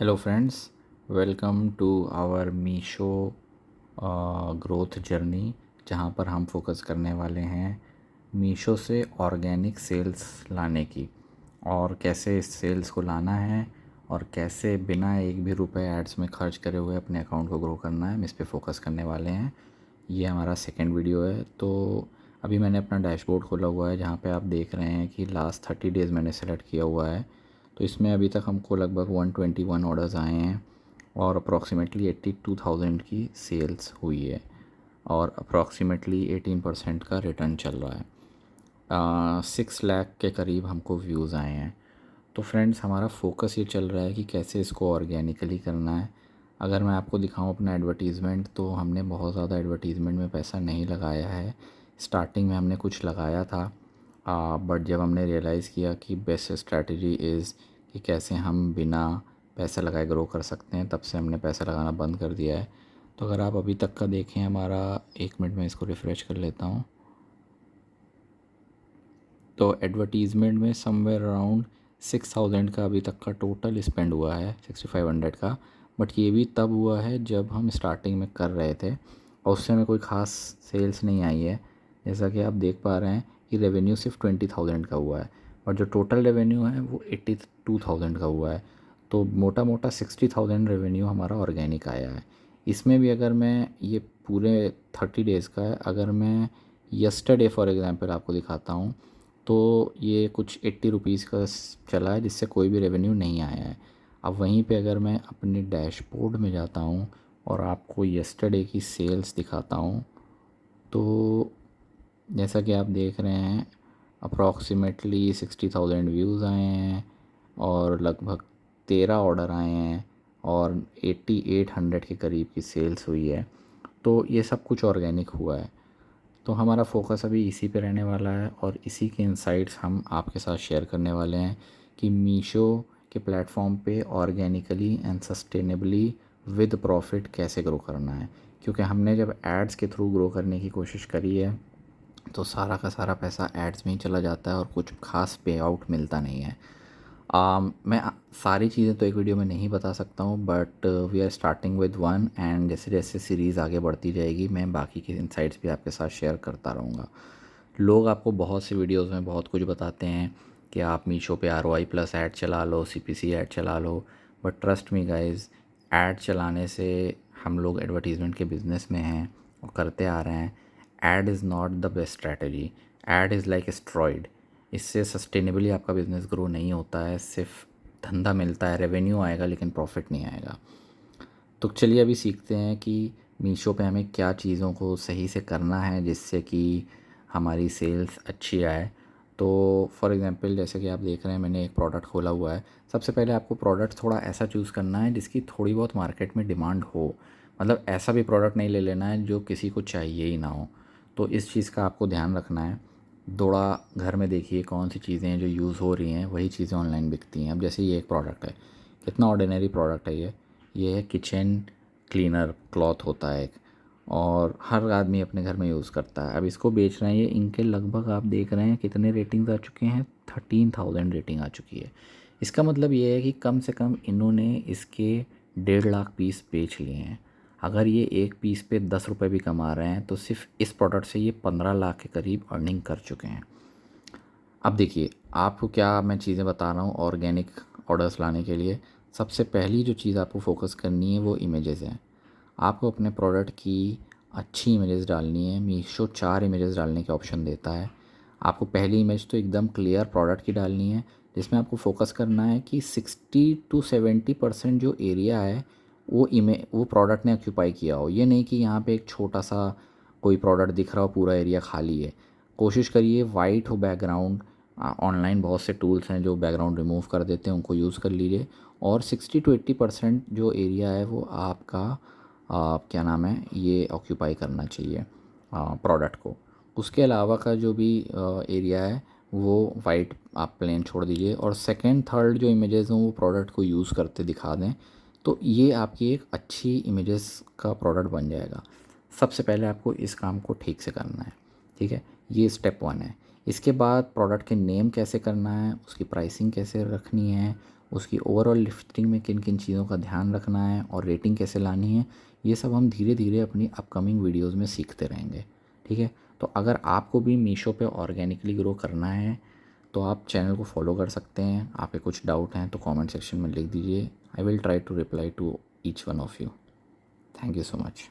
Hello friends, welcome to our Meesho growth journey, जहां पर हम फोकस करने वाले हैं मीशो से ऑर्गेनिक सेल्स लाने की और कैसे इस सेल्स को लाना है और कैसे बिना एक भी रुपए एड्स में खर्च करे हुए अपने अकाउंट को ग्रो करना है। हम इस पे फोकस करने वाले हैं। ये हमारा सेकंड वीडियो है। तो अभी मैंने अपना डैशबोर्ड खोला हुआ है जहाँ पे आप देख रहे हैं कि लास्ट 30 डेज़ मैंने सेलेक्ट किया हुआ है। तो इसमें अभी तक हमको लगभग 121 ऑर्डर्स आए हैं और अप्रॉक्सीमेटली 82,000 की सेल्स हुई है और अप्रॉक्सीमेटली 18% का रिटर्न चल रहा है। 6 लाख के करीब हमको व्यूज़ आए हैं। तो फ्रेंड्स, हमारा फोकस ये चल रहा है कि कैसे इसको ऑर्गेनिकली करना है। अगर मैं आपको दिखाऊं अपना एडवर्टीज़मेंट, तो हमने बहुत ज़्यादा एडवर्टीज़मेंट में पैसा नहीं लगाया है। स्टार्टिंग में हमने कुछ लगाया था, बट जब हमने रियलाइज़ किया कि बेस्ट स्ट्रैटेजी इज़ कि कैसे हम बिना पैसा लगाए ग्रो कर सकते हैं, तब से हमने पैसा लगाना बंद कर दिया है। तो अगर आप अभी तक का देखें हमारा, 1 मिनट में इसको रिफ़्रेश कर लेता हूँ। तो एडवर्टीज़मेंट में समवेयर अराउंड 6,000 का अभी तक का टोटल स्पेंड हुआ है, 6,500 का। बट ये भी तब हुआ है जब हम स्टार्टिंग में कर रहे थे और उससे हमें कोई ख़ास सेल्स नहीं आई है। जैसा कि आप देख पा रहे हैं कि रेवेन्यू सिर्फ 20,000 का हुआ है और जो टोटल रेवेन्यू है वो 82,000 का हुआ है। तो मोटा मोटा 60,000 रेवेन्यू हमारा ऑर्गेनिक आया है। इसमें भी अगर मैं ये पूरे 30 डेज़ का है, अगर मैं यस्टरडे फॉर एग्ज़ाम्पल आपको दिखाता हूँ, तो ये कुछ 80 रुपीज़ का चला है जिससे कोई भी रेवेन्यू नहीं आया है। अब वहीं पे अगर मैं अपने डैशबोर्ड में जाता हूँ और आपको यस्टरडे की सेल्स दिखाता हूँ, तो जैसा कि आप देख रहे हैं अप्रॉक्सीमेटली 60,000 व्यूज़ आए हैं और लगभग 13 ऑर्डर आए हैं और 8800 के करीब की सेल्स हुई है। तो ये सब कुछ ऑर्गेनिक हुआ है। तो हमारा फोकस अभी इसी पे रहने वाला है और इसी के इंसाइट्स हम आपके साथ शेयर करने वाले हैं कि मीशो के प्लेटफॉर्म पे organically and sustainably with profit कैसे ग्रो करना है। क्योंकि हमने जब एड्स के थ्रू ग्रो करने की कोशिश करी है तो सारा का सारा पैसा एड्स में ही चला जाता है और कुछ खास पे आउट मिलता नहीं है। मैं सारी चीज़ें तो एक वीडियो में नहीं बता सकता हूँ, but we are starting with one and जैसे जैसे सीरीज़ आगे बढ़ती जाएगी मैं बाकी के इंसाइट्स भी आपके साथ शेयर करता रहूँगा। लोग आपको बहुत सी वीडियोस में बहुत कुछ बताते हैं कि आप मीशो पे ROI प्लस ऐड चला लो, CPC ऐड चला लो, but trust me guys, ad चलाने से हम लोग एडवर्टीज़मेंट के बिज़नेस में हैं और करते आ रहे हैं। Add is not the best strategy. Add is like asteroid. इससे सस्टेनेबली आपका बिज़नेस ग्रो नहीं होता है, सिर्फ धंधा मिलता है, रेवेन्यू आएगा लेकिन प्रॉफिट नहीं आएगा। तो चलिए अभी सीखते हैं कि मीशो पे हमें क्या चीज़ों को सही से करना है जिससे कि हमारी सेल्स अच्छी आए। तो फॉर एग्ज़ाम्पल जैसे कि आप देख रहे हैं मैंने एक प्रोडक्ट खोला हुआ है। सबसे पहले आपको प्रोडक्ट थोड़ा ऐसा चूज़ करना है जिसकी थोड़ी बहुत मार्केट में डिमांड हो। मतलब ऐसा भी प्रोडक्ट नहीं ले लेना है जो किसी को चाहिए ही ना हो। तो इस चीज़ का आपको ध्यान रखना है। थोड़ा घर में देखिए कौन सी चीज़ें हैं जो यूज़ हो रही हैं, वही चीज़ें ऑनलाइन बिकती हैं। अब जैसे ये एक प्रोडक्ट है, कितना ऑर्डिनरी प्रोडक्ट है ये है किचन क्लीनर क्लॉथ होता है एक, और हर आदमी अपने घर में यूज़ करता है। अब इसको बेच रहे हैं, ये इनके लगभग आप देख रहे हैं कितने रेटिंग्स आ चुके हैं, 13,000 रेटिंग आ चुकी है। इसका मतलब ये है कि कम से कम इन्होंने इसके 1.5 लाख पीस बेच लिए हैं। अगर ये एक पीस पे 10 रुपये भी कमा रहे हैं तो सिर्फ इस प्रोडक्ट से ये 15 लाख के करीब अर्निंग कर चुके हैं। अब देखिए आपको क्या मैं चीज़ें बता रहा हूँ ऑर्गेनिक ऑर्डर्स लाने के लिए। सबसे पहली जो चीज़ आपको फोकस करनी है वो इमेजेस हैं। आपको अपने प्रोडक्ट की अच्छी इमेजेस डालनी है। मीशो 4 इमेजेस डालने के ऑप्शन देता है। आपको पहली इमेज तो एकदम क्लियर प्रोडक्ट की डालनी है, जिसमें आपको फोकस करना है कि 60 to 70% जो एरिया है वो प्रोडक्ट ने ऑक्यूपाई किया हो। ये नहीं कि यहाँ पे एक छोटा सा कोई प्रोडक्ट दिख रहा हो, पूरा एरिया खाली है। कोशिश करिए वाइट हो बैकग्राउंड। ऑनलाइन बहुत से टूल्स हैं जो बैकग्राउंड रिमूव कर देते हैं, उनको यूज़ कर लीजिए। और 60 to 80% जो एरिया है वो आपका क्या नाम है ये ऑक्यूपाई करना चाहिए प्रोडक्ट को। उसके अलावा का जो भी एरिया है वो वाइट आप प्लेन छोड़ दीजिए और सेकंड थर्ड जो इमेजेस हों वो प्रोडक्ट को यूज़ करते दिखा दें। तो ये आपकी एक अच्छी इमेजेस का प्रोडक्ट बन जाएगा। सबसे पहले आपको इस काम को ठीक से करना है, ठीक है। ये स्टेप 1 है। इसके बाद प्रोडक्ट के नेम कैसे करना है, उसकी प्राइसिंग कैसे रखनी है, उसकी ओवरऑल लिफ्टिंग में किन किन चीज़ों का ध्यान रखना है और रेटिंग कैसे लानी है, ये सब हम धीरे धीरे अपनी अपकमिंग वीडियोज़ में सीखते रहेंगे। ठीक है, तो अगर आपको भी मीशो पे ऑर्गेनिकली ग्रो करना है तो आप चैनल को फॉलो कर सकते हैं। आपके कुछ डाउट हैं तो कमेंट सेक्शन में लिख दीजिए। I will try to reply to each one of you. Thank you so much.